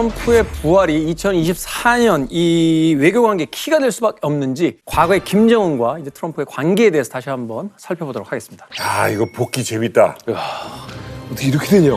트럼프의 부활이 2024년 이 외교관계 키가 될 수밖에 없는지 과거의 김정은과 이제 트럼프의 관계에 대해서 다시 한번 살펴보도록 하겠습니다. 야, 이거 복귀 재밌다. 어떻게 이렇게 되냐?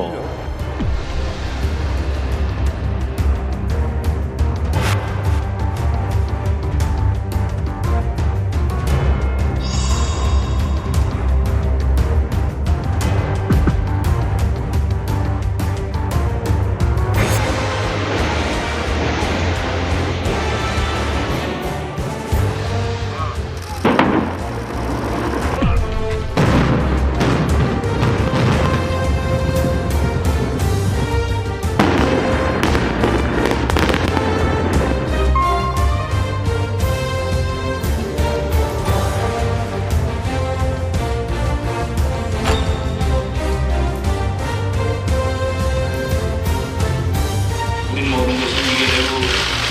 우리 모든 것은 이게 되고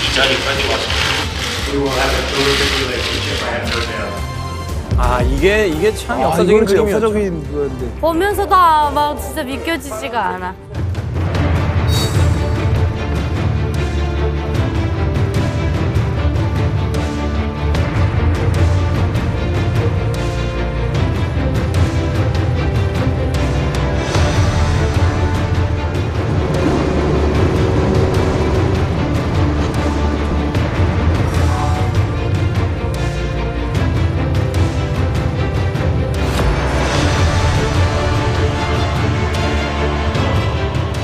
이 자리까지 왔습니다. 아 이게 참 역사적인 그림이었죠. 역사적인 건데. 보면서도 막 진짜 믿겨지지가 않아.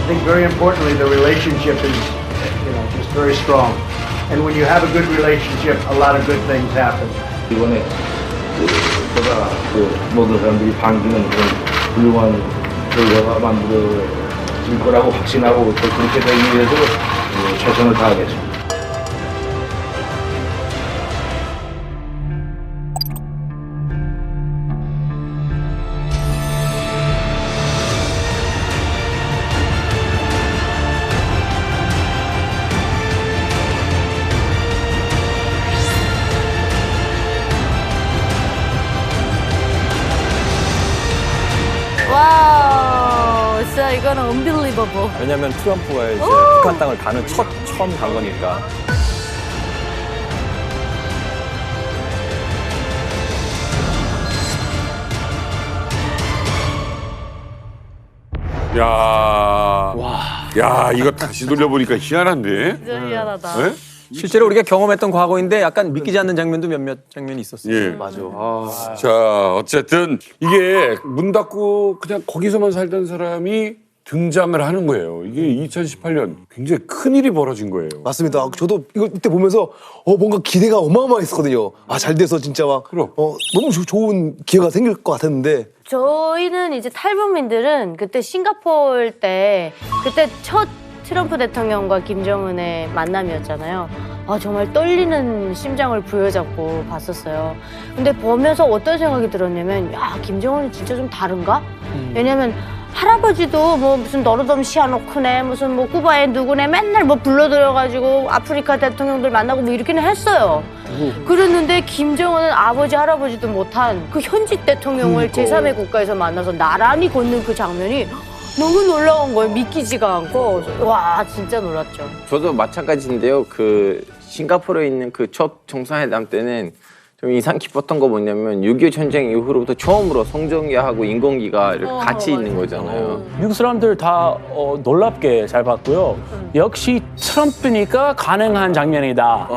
I think very importantly, the relationship is, just very strong. And when you have a good relationship, a lot of good things happen. 이번에 보다 모든 사람들이 반기는 그런 훌륭한 결과가 만들어질 거라고 확신하고 또 그렇게 되기 위해서 최선을 다하겠습니다. 와우, 진짜 이거는 unbelievable. 왜냐하면 트럼프가 이제 북한 땅을 가는 처음 간 거니까. 야, 야, 이거 다시 돌려보니까 희한한데? 진짜 미안하다. 네? 실제로 우리가 경험했던 과거인데 약간 믿기지 않는 장면도 몇몇 장면이 있었어요. 예. 맞아. 자, 어쨌든 이게 문 닫고 그냥 거기서만 살던 사람이 등장을 하는 거예요. 이게 2018년 굉장히 큰 일이 벌어진 거예요. 맞습니다. 저도 이거 이때 보면서 뭔가 기대가 어마어마했었거든요. 아, 잘 돼서 진짜 막 그럼. 너무 좋은 기회가 생길 것 같았는데. 저희는 이제 탈북민들은 그때 싱가포르 때 그때 첫 트럼프 대통령과 김정은의 만남이었잖아요. 아, 정말 떨리는 심장을 부여잡고 봤었어요. 근데 보면서 어떤 생각이 들었냐면, 야, 김정은이 진짜 좀 다른가? 왜냐면 할아버지도 뭐 무슨 너르돔 시아노크네, 무슨 뭐 쿠바의 누구네 맨날 뭐 불러들여가지고 아프리카 대통령들 만나고 뭐 이렇게는 했어요. 그랬는데 김정은은 아버지 할아버지도 못한 그 현직 대통령을 제3의 국가에서 만나서 나란히 걷는 그 장면이 너무 놀라운 거예요. 믿기지가 않고. 와, 진짜 놀랐죠. 저도 마찬가지인데요. 그 싱가포르에 있는 그 첫 정상회담 때는 좀 인상 깊었던 거 뭐냐면 6.25 전쟁 이후로부터 처음으로 성전기하고 인공기가 이렇게 같이 있는 거잖아요. 미국 사람들 다 놀랍게 잘 봤고요. 역시 트럼프니까 가능한 장면이다.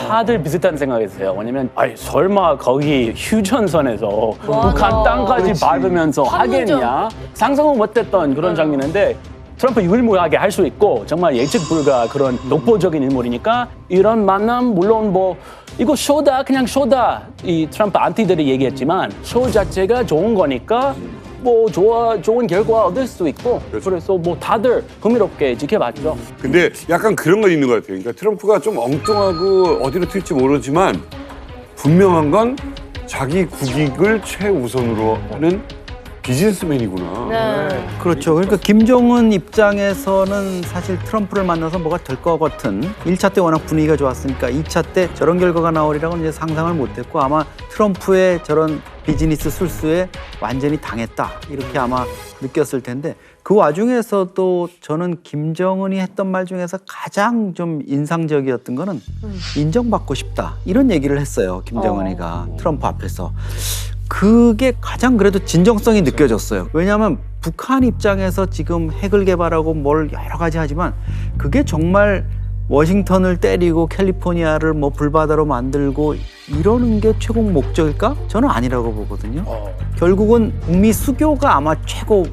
다들 비슷한 생각했어요. 왜냐면 설마 거기 휴전선에서 북한 땅까지 밟으면서 하겠냐? 상상을 못했던 그런 장면인데 트럼프 유일무이하게 할 수 있고 정말 예측 불가 그런 독보적인 인물이니까 이런 만남 물론 뭐 이거 쇼다 그냥 쇼다 이 트럼프 안티들이 얘기했지만 쇼 자체가 좋은 거니까 뭐 좋은 결과 얻을 수 있고 그래서 뭐 다들 흥미롭게 지켜봤죠. 근데 약간 그런 건 있는 것 같아요. 그러니까 트럼프가 좀 엉뚱하고 어디로 튈지 모르지만 분명한 건 자기 국익을 최우선으로 하는 비즈니스맨이구나. 네. 그렇죠. 그러니까 김정은 입장에서는 사실 트럼프를 만나서 뭐가 될 것 같은 1차 때 워낙 분위기가 좋았으니까 2차 때 저런 결과가 나오리라고는 이제 상상을 못했고 아마 트럼프의 저런 비즈니스 술수에 완전히 당했다 이렇게 아마 느꼈을 텐데 그 와중에서도 저는 김정은이 했던 말 중에서 가장 좀 인상적이었던 거는 인정받고 싶다 이런 얘기를 했어요. 김정은이가 트럼프 앞에서. 그게 가장 그래도 진정성이 느껴졌어요. 왜냐하면 북한 입장에서 지금 핵을 개발하고 뭘 여러 가지 하지만 그게 정말 워싱턴을 때리고 캘리포니아를 뭐 불바다로 만들고 이러는 게 최고 목적일까? 저는 아니라고 보거든요. 결국은 북미 수교가 아마 최고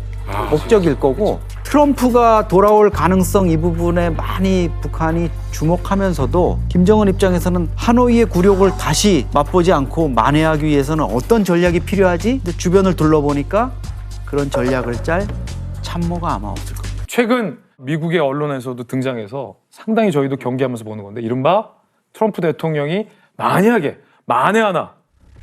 목적일 거고 트럼프가 돌아올 가능성 이 부분에 많이 북한이 주목하면서도 김정은 입장에서는 하노이의 굴욕을 다시 맛보지 않고 만회하기 위해서는 어떤 전략이 필요하지? 근데 주변을 둘러보니까 그런 전략을 짤 참모가 아마 없을 겁니다. 최근 미국의 언론에서도 등장해서 상당히 저희도 경계하면서 보는 건데 이른바 트럼프 대통령이 만약에 만에 하나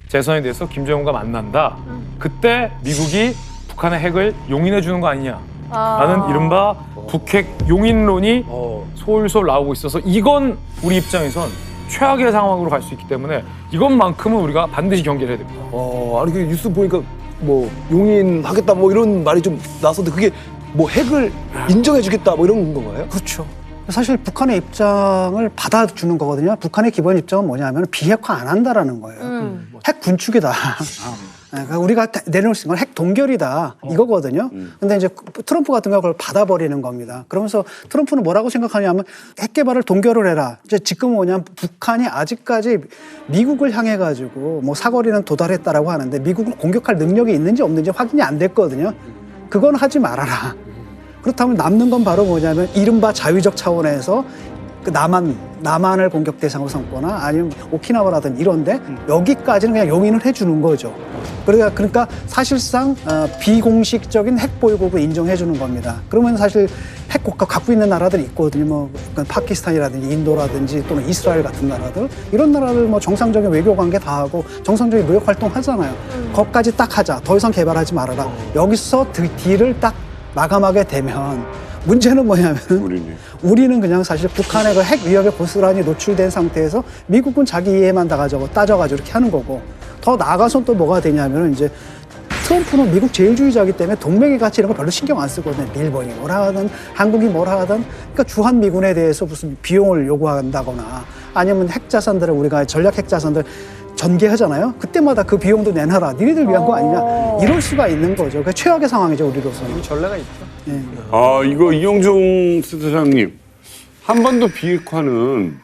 재선에 대해서 김정은과 만난다. 그때 미국이 북한의 핵을 용인해 주는 거 아니냐. 라는 이른바 북핵 용인론이 솔솔 나오고 있어서 이건 우리 입장에선 최악의 상황으로 갈 수 있기 때문에 이것만큼은 우리가 반드시 경계를 해야 됩니다. 아니 그 뉴스 보니까 뭐 용인하겠다 뭐 이런 말이 좀 나왔었는데 그게 뭐 핵을 인정해주겠다 뭐 이런 건가요? 그렇죠. 사실 북한의 입장을 받아주는 거거든요. 북한의 기본 입장은 뭐냐면 비핵화 안 한다라는 거예요. 핵 군축이다. 그러니까 우리가 내놓을 수 있는 건 핵 동결이다 이거거든요. 근데 이제 트럼프 같은 경우는 그걸 받아버리는 겁니다. 그러면서 트럼프는 뭐라고 생각하냐면 핵 개발을 동결을 해라. 이제 지금 뭐냐면 북한이 아직까지 미국을 향해 가지고 뭐 사거리는 도달했다라고 하는데 미국을 공격할 능력이 있는지 없는지 확인이 안 됐거든요. 그건 하지 말아라. 그렇다면 남는 건 바로 뭐냐면 이른바 자위적 차원에서 그 남한을 공격 대상으로 삼거나 아니면 오키나와라든 이런데 여기까지는 그냥 용인을 해주는 거죠. 그러니까 사실상 비공식적인 핵 보유국을 인정해 주는 겁니다. 그러면 사실 핵 국가 갖고 있는 나라들이 있거든요. 뭐 파키스탄이라든지 인도라든지 또는 이스라엘 같은 나라들 이런 나라들 뭐 정상적인 외교 관계 다 하고 정상적인 무역 활동 하잖아요. 거기까지 딱 하자. 더 이상 개발하지 말아라. 여기서 딜을 딱 마감하게 되면 문제는 뭐냐면 우리는 그냥 사실 북한의 그 핵 위협에 고스란히 노출된 상태에서 미국은 자기 이해만 다 가지고 따져가지고 이렇게 하는 거고 더 나아가서 또 뭐가 되냐면 이제 트럼프는 미국 제일주의자이기 때문에 동맹의 가치 이런 거 별로 신경 안 쓰거든요. 일본이 뭐라 하든 한국이 뭐라 하든 그러니까 주한미군에 대해서 무슨 비용을 요구한다거나 아니면 핵 자산들을 우리가 전략 핵 자산들 전개하잖아요. 그때마다 그 비용도 내놔라. 니네들 위한 거 아니냐. 이럴 수가 있는 거죠. 그러니까 최악의 상황이죠. 우리로서는. 전례가 있죠. 네. 이거 이영종 센터장님 한반도 비핵화는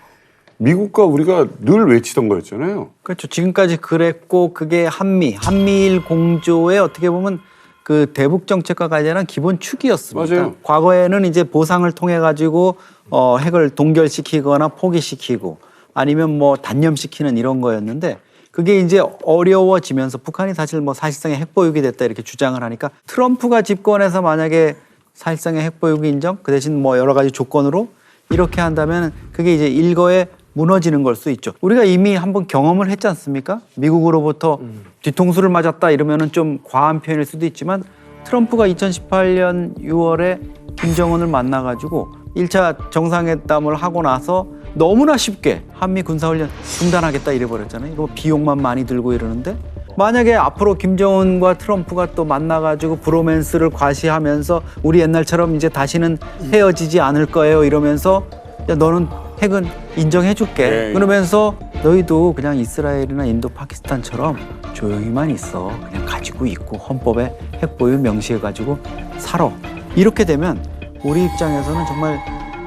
미국과 우리가 늘 외치던 거였잖아요. 그렇죠. 지금까지 그랬고 그게 한미일 공조의 어떻게 보면 그 대북 정책과 관련한 기본 축이었습니다. 맞아요. 과거에는 이제 보상을 통해 가지고 핵을 동결시키거나 포기시키고 아니면 뭐 단념시키는 이런 거였는데 그게 이제 어려워지면서 북한이 사실 뭐 사실상의 핵보유국이 됐다 이렇게 주장을 하니까 트럼프가 집권해서 만약에 사실상의 핵보유국 인정 그 대신 뭐 여러 가지 조건으로 이렇게 한다면 그게 이제 일거에 무너지는 걸 수 있죠. 우리가 이미 한번 경험을 했지 않습니까? 미국으로부터 뒤통수를 맞았다 이러면은 좀 과한 표현일 수도 있지만 트럼프가 2018년 6월에 김정은을 만나가지고 1차 정상회담을 하고 나서 너무나 쉽게 한미 군사훈련 중단하겠다 이래버렸잖아요. 이거 비용만 많이 들고 이러는데 만약에 앞으로 김정은과 트럼프가 또 만나가지고 브로맨스를 과시하면서 우리 옛날처럼 이제 다시는 헤어지지 않을 거예요 이러면서 야 너는 핵은 인정해줄게. 네. 그러면서 너희도 그냥 이스라엘이나 인도, 파키스탄처럼 조용히만 있어. 그냥 가지고 있고 헌법에 핵 보유 명시해가지고 살아. 이렇게 되면 우리 입장에서는 정말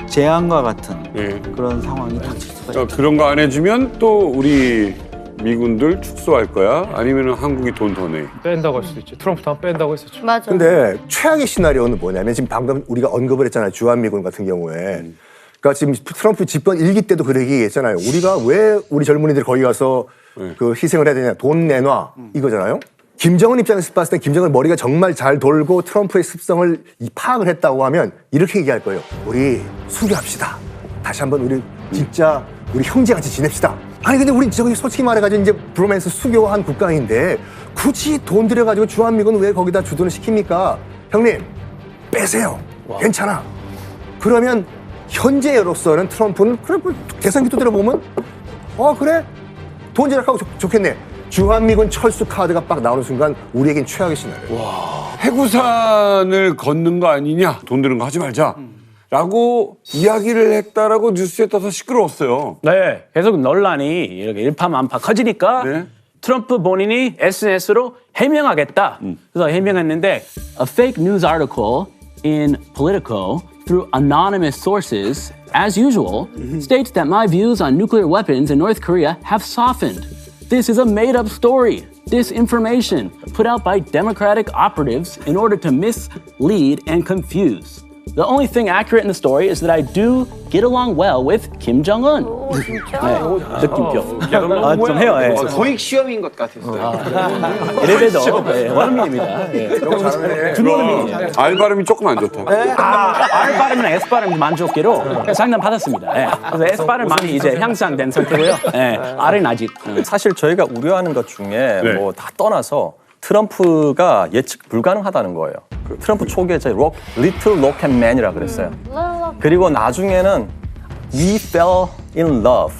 재앙과 같은 그런 상황이 닥칠 수가 있죠. 그런 거 안 해주면 또 우리 미군들 축소할 거야? 아니면 한국이 돈 더 내? 뺀다고 할 수도 있죠. 트럼프도 한 뺀다고 했었죠. 맞아. 근데 최악의 시나리오는 뭐냐면 지금 방금 우리가 언급을 했잖아요. 주한미군 같은 경우에. 그러니까 지금 트럼프 집권 1기 때도 그렇게 얘기했잖아요. 우리가 왜 우리 젊은이들이 거기 가서 그 희생을 해야 되냐. 돈 내놔. 이거잖아요. 김정은 입장에서 봤을 때 김정은 머리가 정말 잘 돌고 트럼프의 습성을 파악을 했다고 하면 이렇게 얘기할 거예요. 우리 수교합시다. 다시 한번 우리 진짜 우리 형제같이 지냅시다. 아니 근데 우리 저기 솔직히 말해가지고 이제 브로맨스 수교한 국가인데 굳이 돈 들여가지고 주한미군 왜 거기다 주둔을 시킵니까? 형님 빼세요. 괜찮아. 그러면 현재로서는 트럼프는 그래 뭐 대선기 두드려 보면 그래 돈 절약하고 좋겠네. 주한미군 철수 카드가 빡 나오는 순간 우리에겐 최악의 시나리오. 해구산을 걷는 거 아니냐, 돈 드는 거 하지 말자. 라고 이야기를 했다라고 뉴스에 떠서 시끄러웠어요. 네, 계속 논란이 이렇게 일파만파 커지니까 네. 트럼프 본인이 SNS로 해명하겠다. 그래서 해명했는데 A fake news article in Politico through anonymous sources, as usual, states that my views on nuclear weapons in North Korea have softened. This is a made-up story, disinformation put out by Democratic operatives in order to mislead and confuse. The only thing accurate in the story is that I do get along well with Kim Jong-un. 오, 진짜? 네, 느낌표. 좀 해요. 예. 토익 시험인 것 같았어요. 엘리베이터 원어민입니다. 예. 준원어민이에요. 알 발음이 조금 안 좋다. R 발음이랑 S 발음 만족계로 상담 받았습니다. 예. 그래서 S 발음 많이 이제 향상된 상태고요. 예. R은 아직. 사실 저희가 우려하는 것 중에 네. 뭐 다 떠나서 트럼프가 예측 불가능하다는 거예요. 그 트럼프 초기에 저희 Little Rocket Man이라 그랬어요. 그리고 나중에는 We fell in love.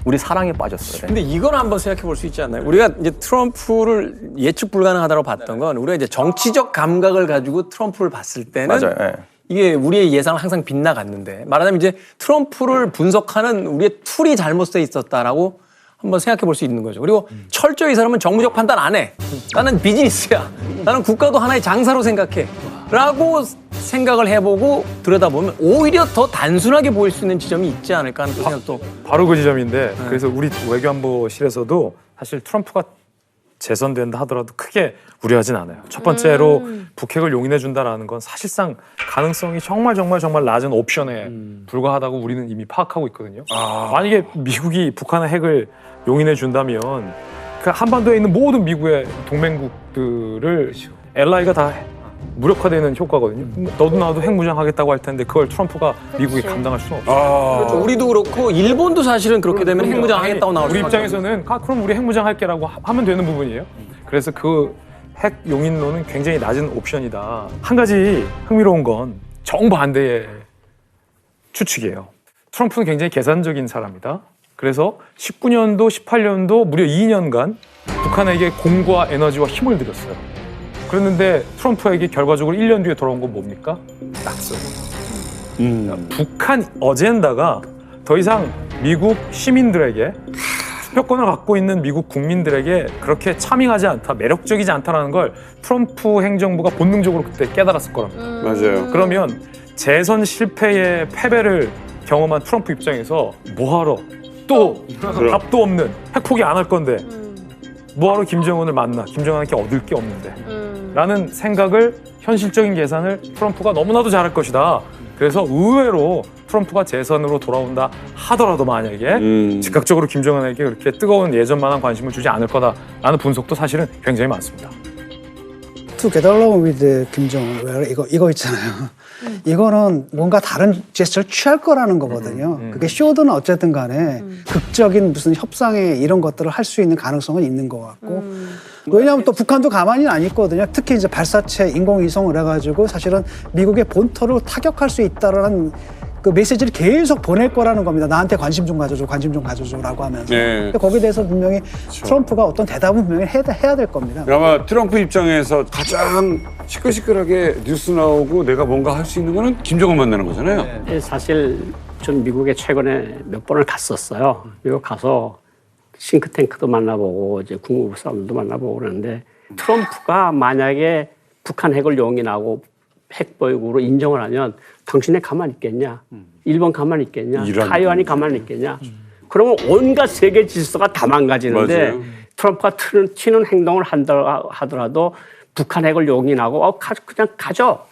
우리 사랑에 빠졌어요. 근데 이건 한번 생각해 볼 수 있지 않나요? 우리가 이제 트럼프를 예측 불가능하다고 봤던 건 우리가 이제 정치적 감각을 가지고 트럼프를 봤을 때는 맞아요. 예. 이게 우리의 예상을 항상 빗나갔는데 말하자면 이제 트럼프를 분석하는 우리의 툴이 잘못돼 있었다라고 한번 생각해 볼 수 있는 거죠. 그리고 철저히 이 사람은 정무적 판단 안 해. 나는 비즈니스야. 나는 국가도 하나의 장사로 생각해. 라고 생각을 해보고 들여다보면 오히려 더 단순하게 보일 수 있는 지점이 있지 않을까 하는 생각도. 바로 그 지점인데 그래서 우리 외교안보실에서도 사실 트럼프가 재선된다 하더라도 크게 우려하진 않아요. 첫 번째로 북핵을 용인해 준다라는 건 사실상 가능성이 정말 낮은 옵션에 불과하다고 우리는 이미 파악하고 있거든요. 만약에 미국이 북한의 핵을 용인해 준다면 그 한반도에 있는 모든 미국의 동맹국들을 LI가 다 무력화되는 효과거든요. 너도 나도 핵 무장하겠다고 할 텐데 그걸 트럼프가 미국이 감당할 수는 없어요. 그렇죠. 우리도 그렇고 일본도 사실은 그렇게 되면 핵무장 하겠다고 나올 우리 수밖에 입장에서는 그럼 우리 핵무장 할게라고 하면 되는 부분이에요. 그래서 그 핵 용인론은 굉장히 낮은 옵션이다. 한 가지 흥미로운 건 정반대의 추측이에요. 트럼프는 굉장히 계산적인 사람이다. 그래서 19년도, 18년도 무려 2년간 북한에게 공과 에너지와 힘을 들였어요. 그랬는데 트럼프에게 결과적으로 1년 뒤에 돌아온 건 뭡니까? 낙선. 북한 어젠다가 더 이상 미국 시민들에게 투표권을 갖고 있는 미국 국민들에게 그렇게 차밍하지 않다, 매력적이지 않다라는 걸 트럼프 행정부가 본능적으로 그때 깨달았을 거랍니다. 맞아요. 그러면 재선 실패의 패배를 경험한 트럼프 입장에서 뭐하러 또 답도 없는 핵 포기 안 할 건데 뭐하러 김정은을 만나, 김정은에게 얻을 게 없는데 라는 생각을, 현실적인 계산을 트럼프가 너무나도 잘할 것이다. 그래서 의외로 트럼프가 재선으로 돌아온다 하더라도 만약에 즉각적으로 김정은에게 그렇게 뜨거운 예전만한 관심을 주지 않을 거다라는 분석도 사실은 굉장히 많습니다. To get along with 김정은 이거 있잖아요. 이거는 뭔가 다른 제스처를 취할 거라는 거거든요. 그게 쇼든 어쨌든 간에 극적인 무슨 협상에 이런 것들을 할 수 있는 가능성은 있는 것 같고 왜냐하면 또 북한도 가만히는 안 있거든요. 특히 이제 발사체 인공위성을 해가지고 사실은 미국의 본토를 타격할 수 있다라는 그 메시지를 계속 보낼 거라는 겁니다. 나한테 관심 좀 가져줘라고 하면서. 네. 근데 거기에 대해서 분명히 트럼프가 어떤 대답은 분명히 해야 될 겁니다. 아마 트럼프 입장에서 가장 시끌시끌하게 뉴스 나오고 내가 뭔가 할 수 있는 거는 김정은 만나는 거잖아요. 네, 사실 전 미국에 최근에 몇 번을 갔었어요. 미국 가서 싱크탱크도 만나보고 이제 국무부 사람들도 만나보고 그러는데 트럼프가 만약에 북한 핵을 용인하고 핵 보유국으로 인정을 하면 당신이 가만히 있겠냐? 일본 가만히 있겠냐? 타이완이 가만히 있겠냐? 그러면 온갖 세계 질서가 다 망가지는데 맞아요. 트럼프가 튀는 행동을 하더라도 북한 핵을 용인하고 그냥 가져.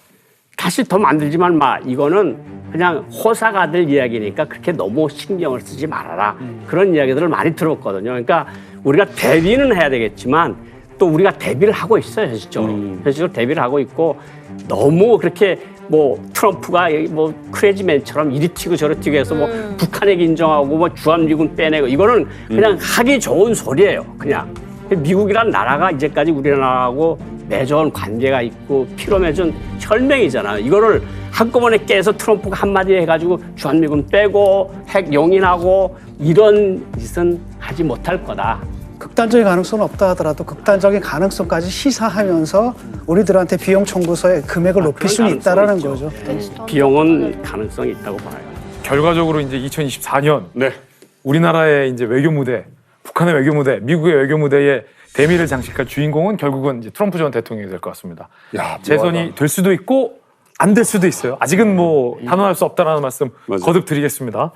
다시 더 만들지만 마. 이거는 그냥 호사가 될 이야기니까 그렇게 너무 신경을 쓰지 말아라. 그런 이야기들을 많이 들었거든요. 그러니까 우리가 대비는 해야 되겠지만 또 우리가 대비를 하고 있어요, 현실적으로. 현실적으로 대비를 하고 있고 너무 그렇게 뭐 트럼프가 뭐 크레이지맨처럼 이리 튀고 저리 튀고 해서 뭐 북한에게 인정하고 뭐 주한미군 빼내고 이거는 그냥 하기 좋은 소리예요, 그냥. 미국이란 나라가 이제까지 우리나라하고 맺어온 관계가 있고 피로 맺은 혈맹이잖아요. 이거를 한꺼번에 깨서 트럼프가 한마디 해가지고 주한미군 빼고 핵 용인하고 이런 짓은 하지 못할 거다. 극단적인 가능성은 없다 하더라도 극단적인 가능성까지 시사하면서 우리들한테 비용 청구서의 금액을 높일 수는 있다라는 거죠. 비용은 가능성이 있다고 봐요. 결과적으로 이제 2024년 네. 우리나라의 이제 외교 무대, 북한의 외교 무대, 미국의 외교 무대에 대미를 장식할 주인공은 결국은 이제 트럼프 전 대통령이 될 것 같습니다. 야, 재선이 될 수도 있고 안 될 수도 있어요. 아직은 뭐 단언할 수 없다라는 말씀 거듭 드리겠습니다.